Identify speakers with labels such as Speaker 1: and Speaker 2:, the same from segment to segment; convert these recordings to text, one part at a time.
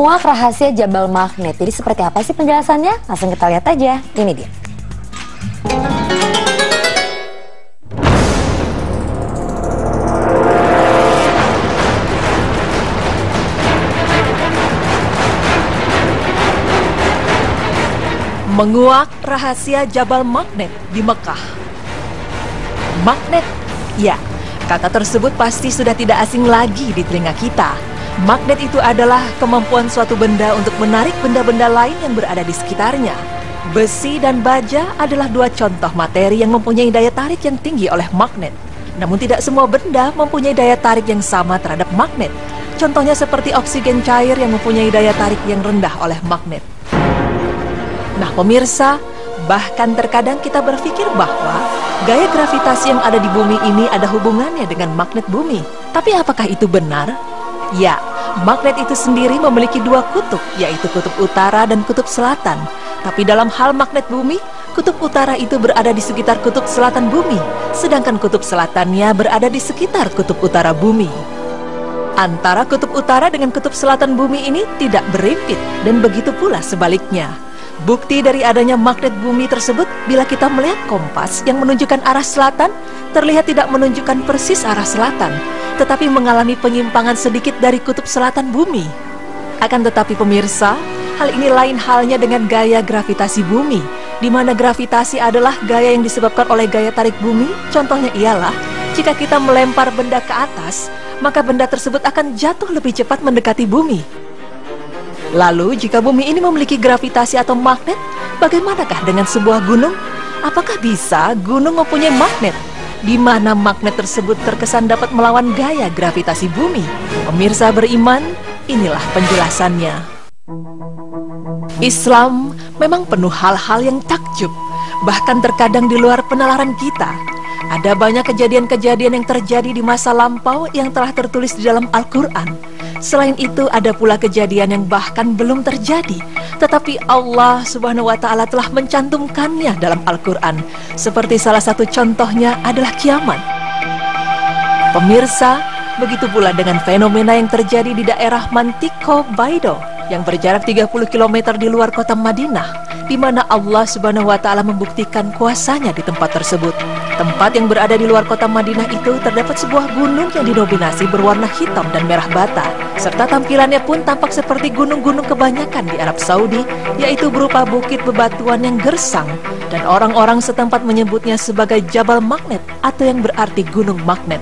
Speaker 1: Menguak rahasia Jabal Magnet. Jadi seperti apa sih penjelasannya? Langsung kita lihat aja. Ini dia.
Speaker 2: Menguak rahasia Jabal Magnet di Mekah. Magnet, ya, kata tersebut pasti sudah tidak asing lagi di telinga kita. Magnet itu adalah kemampuan suatu benda untuk menarik benda-benda lain yang berada di sekitarnya. Besi dan baja adalah dua contoh materi yang mempunyai daya tarik yang tinggi oleh magnet. Namun tidak semua benda mempunyai daya tarik yang sama terhadap magnet. Contohnya seperti oksigen cair yang mempunyai daya tarik yang rendah oleh magnet. Nah pemirsa, bahkan terkadang kita berpikir bahwa gaya gravitasi yang ada di bumi ini ada hubungannya dengan magnet bumi. Tapi apakah itu benar? Ya, magnet itu sendiri memiliki dua kutub, yaitu kutub utara dan kutub selatan. Tapi dalam hal magnet bumi, kutub utara itu berada di sekitar kutub selatan bumi, sedangkan kutub selatannya berada di sekitar kutub utara bumi. Antara kutub utara dengan kutub selatan bumi ini tidak berimpit, dan begitu pula sebaliknya. Bukti dari adanya magnet bumi tersebut, bila kita melihat kompas yang menunjukkan arah selatan, terlihat tidak menunjukkan persis arah selatan, tetapi mengalami penyimpangan sedikit dari kutub selatan bumi. Akan tetapi pemirsa, hal ini lain halnya dengan gaya gravitasi bumi, di mana gravitasi adalah gaya yang disebabkan oleh gaya tarik bumi. Contohnya ialah, jika kita melempar benda ke atas, maka benda tersebut akan jatuh lebih cepat mendekati bumi. Lalu, jika bumi ini memiliki gravitasi atau magnet, bagaimanakah dengan sebuah gunung? Apakah bisa gunung mempunyai magnet? Di mana magnet tersebut terkesan dapat melawan gaya gravitasi bumi? Pemirsa beriman, inilah penjelasannya. Islam memang penuh hal-hal yang takjub, bahkan terkadang di luar penalaran kita. Ada banyak kejadian-kejadian yang terjadi di masa lampau yang telah tertulis di dalam Al-Quran. Selain itu, ada pula kejadian yang bahkan belum terjadi, tetapi Allah Subhanahu wa Ta'ala telah mencantumkannya dalam Al-Quran. Seperti salah satu contohnya adalah kiamat. Pemirsa, begitu pula dengan fenomena yang terjadi di daerah Mantiko Baido yang berjarak 30 km di luar kota Madinah, di mana Allah Subhanahu wa Ta'ala membuktikan kuasanya di tempat tersebut. Tempat yang berada di luar kota Madinah itu terdapat sebuah gunung yang didominasi berwarna hitam dan merah bata, serta tampilannya pun tampak seperti gunung-gunung kebanyakan di Arab Saudi, yaitu berupa bukit bebatuan yang gersang, dan orang-orang setempat menyebutnya sebagai Jabal Magnet atau yang berarti gunung magnet.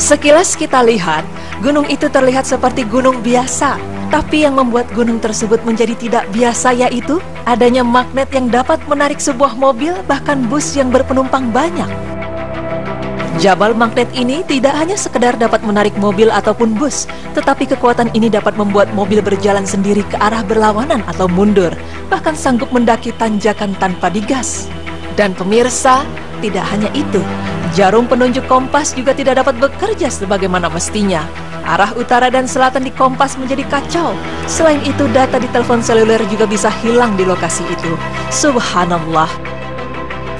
Speaker 2: Sekilas kita lihat, gunung itu terlihat seperti gunung biasa, tapi yang membuat gunung tersebut menjadi tidak biasa yaitu adanya magnet yang dapat menarik sebuah mobil, bahkan bus yang berpenumpang banyak. Jabal Magnet ini tidak hanya sekedar dapat menarik mobil ataupun bus, tetapi kekuatan ini dapat membuat mobil berjalan sendiri ke arah berlawanan atau mundur, bahkan sanggup mendaki tanjakan tanpa digas. Dan pemirsa, tidak hanya itu, jarum penunjuk kompas juga tidak dapat bekerja sebagaimana mestinya. Arah utara dan selatan di kompas menjadi kacau. Selain itu, data di telepon seluler juga bisa hilang di lokasi itu. Subhanallah.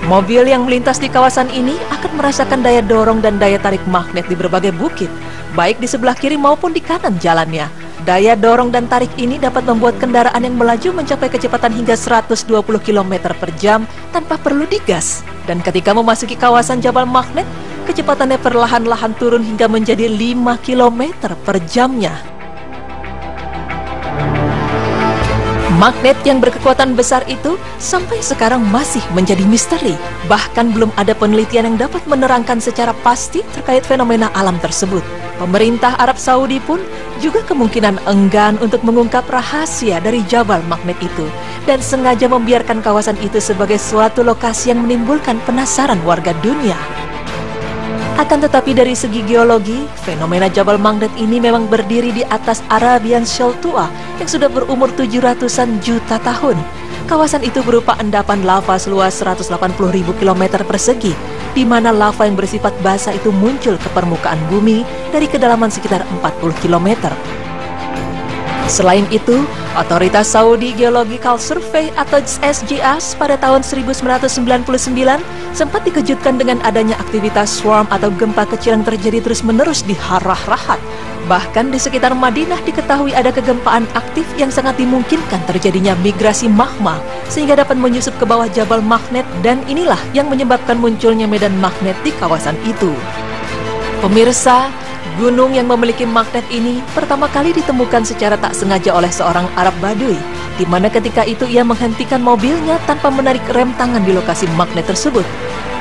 Speaker 2: Mobil yang melintas di kawasan ini akan merasakan daya dorong dan daya tarik magnet di berbagai bukit, baik di sebelah kiri maupun di kanan jalannya. Daya dorong dan tarik ini dapat membuat kendaraan yang melaju mencapai kecepatan hingga 120 km per jam tanpa perlu digas. Dan ketika memasuki kawasan Jabal Magnet, kecepatannya perlahan-lahan turun hingga menjadi 5 km per jamnya. Magnet yang berkekuatan besar itu sampai sekarang masih menjadi misteri. Bahkan belum ada penelitian yang dapat menerangkan secara pasti terkait fenomena alam tersebut. Pemerintah Arab Saudi pun juga kemungkinan enggan untuk mengungkap rahasia dari Jabal Magnet itu, dan sengaja membiarkan kawasan itu sebagai suatu lokasi yang menimbulkan penasaran warga dunia. Akan tetapi dari segi geologi, fenomena Jabal Magnet ini memang berdiri di atas Arabian Shale tua yang sudah berumur 700-an juta tahun. Kawasan itu berupa endapan lava seluas 180.000 km persegi, di mana lava yang bersifat basa itu muncul ke permukaan bumi dari kedalaman sekitar 40 km. Selain itu, Otoritas Saudi Geological Survey atau SGS pada tahun 1999 sempat dikejutkan dengan adanya aktivitas swarm atau gempa kecil yang terjadi terus-menerus di Harrah Rahat, Bahkan di sekitar Madinah diketahui ada kegempaan aktif yang sangat dimungkinkan terjadinya migrasi magma sehingga dapat menyusup ke bawah Jabal Magnet, dan inilah yang menyebabkan munculnya medan magnet di kawasan itu. Pemirsa, gunung yang memiliki magnet ini pertama kali ditemukan secara tak sengaja oleh seorang Arab Baduy, di mana ketika itu ia menghentikan mobilnya tanpa menarik rem tangan di lokasi magnet tersebut.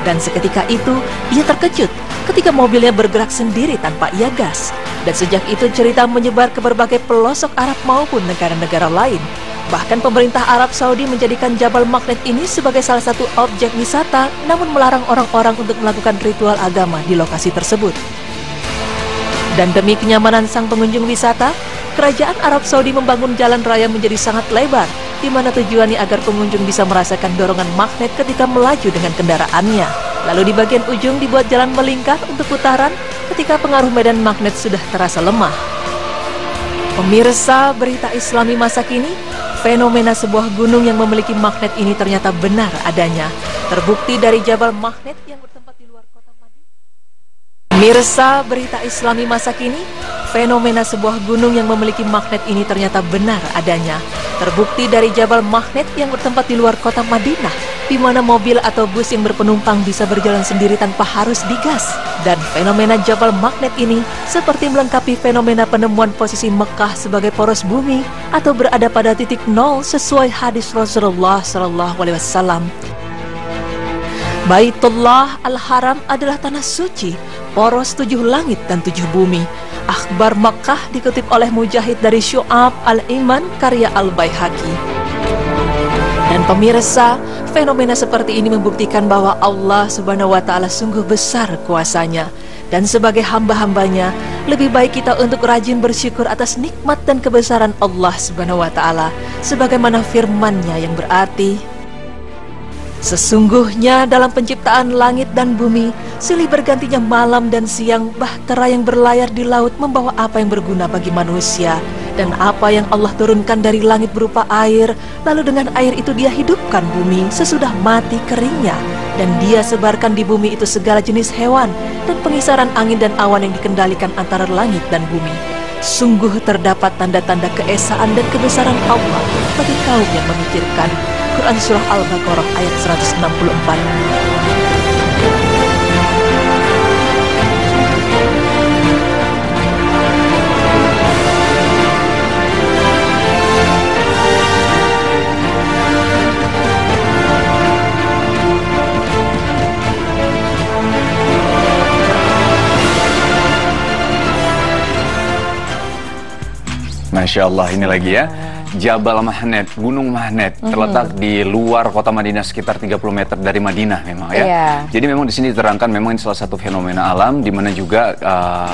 Speaker 2: Dan seketika itu, ia terkejut ketika mobilnya bergerak sendiri tanpa ia gas. Dan sejak itu cerita menyebar ke berbagai pelosok Arab maupun negara-negara lain. Bahkan pemerintah Arab Saudi menjadikan Jabal Magnet ini sebagai salah satu objek wisata, namun melarang orang-orang untuk melakukan ritual agama di lokasi tersebut. Dan demi kenyamanan sang pengunjung wisata, kerajaan Arab Saudi membangun jalan raya menjadi sangat lebar, di mana tujuannya agar pengunjung bisa merasakan dorongan magnet ketika melaju dengan kendaraannya. Lalu di bagian ujung dibuat jalan melingkar untuk putaran ketika pengaruh medan magnet sudah terasa lemah. Pemirsa berita Islami masa kini, fenomena sebuah gunung yang memiliki magnet ini ternyata benar adanya. Terbukti dari Jabal Magnet yang bertempat di luar kota Madinah. Pemirsa berita Islami masa kini, fenomena sebuah gunung yang memiliki magnet ini ternyata benar adanya. Terbukti dari Jabal Magnet yang bertempat di luar kota Madinah, di mana mobil atau bus yang berpenumpang bisa berjalan sendiri tanpa harus digas. Dan fenomena Jabal Magnet ini seperti melengkapi fenomena penemuan posisi Mekah sebagai poros bumi atau berada pada titik nol sesuai hadis Rasulullah SAW. Baitullah Al-Haram adalah tanah suci, poros 7 langit dan 7 bumi. Akhbar Makkah dikutip oleh Mujahid dari Syu'ab Al-Iman karya Al-Baihaqi. Dan pemirsa, fenomena seperti ini membuktikan bahwa Allah Subhanahu wa Ta'ala sungguh besar kuasanya. Dan sebagai hamba-hambanya, lebih baik kita untuk rajin bersyukur atas nikmat dan kebesaran Allah Subhanahu wa Ta'ala, sebagaimana firman-Nya yang berarti, sesungguhnya dalam penciptaan langit dan bumi, silih bergantinya malam dan siang, bahtera yang berlayar di laut membawa apa yang berguna bagi manusia, dan apa yang Allah turunkan dari langit berupa air, lalu dengan air itu Dia hidupkan bumi sesudah mati keringnya, dan Dia sebarkan di bumi itu segala jenis hewan, dan pengisaran angin dan awan yang dikendalikan antara langit dan bumi. Sungguh terdapat tanda-tanda keesaan dan kebesaran Allah bagi kaum yang memikirkan. Quran Surah Al-Baqarah ayat 164.
Speaker 3: Masya Allah, ini lagi ya, Jabal Magnet, Gunung Magnet, terletak di luar kota Madinah sekitar 30 meter dari Madinah memang ya. Jadi memang di sini diterangkan memang ini salah satu fenomena alam di mana juga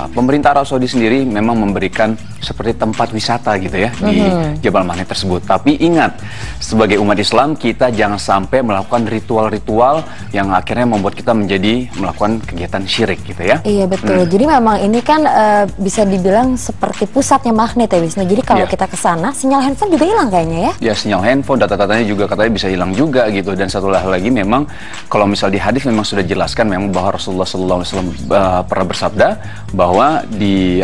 Speaker 3: pemerintah Arab Saudi sendiri memang memberikan seperti tempat wisata gitu ya di Jabal Magnet tersebut. Tapi ingat, sebagai umat Islam kita jangan sampai melakukan ritual-ritual yang akhirnya membuat kita menjadi melakukan kegiatan syirik gitu ya.
Speaker 1: Iya betul. Jadi memang ini kan bisa dibilang seperti pusatnya magnet ya Wisnu. Jadi kalau kita ke sana, sinyal handphone juga hilang kayaknya ya? Ya,
Speaker 3: sinyal handphone, data-datanya juga katanya bisa hilang juga gitu. Dan satu hal lagi memang kalau misal di hadis memang sudah jelaskan memang bahwa Rasulullah SAW pernah bersabda bahwa di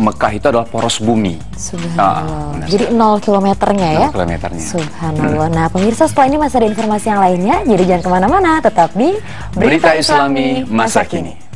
Speaker 3: Mekah itu adalah poros bumi.
Speaker 1: Subhanallah. Jadi 0 kilometernya ya?
Speaker 3: 0 kilometernya.
Speaker 1: Subhanallah. Nah pemirsa, setelah ini masih ada informasi yang lainnya, jadi jangan kemana-mana, tetap di
Speaker 3: Berita Islami Masa Kini.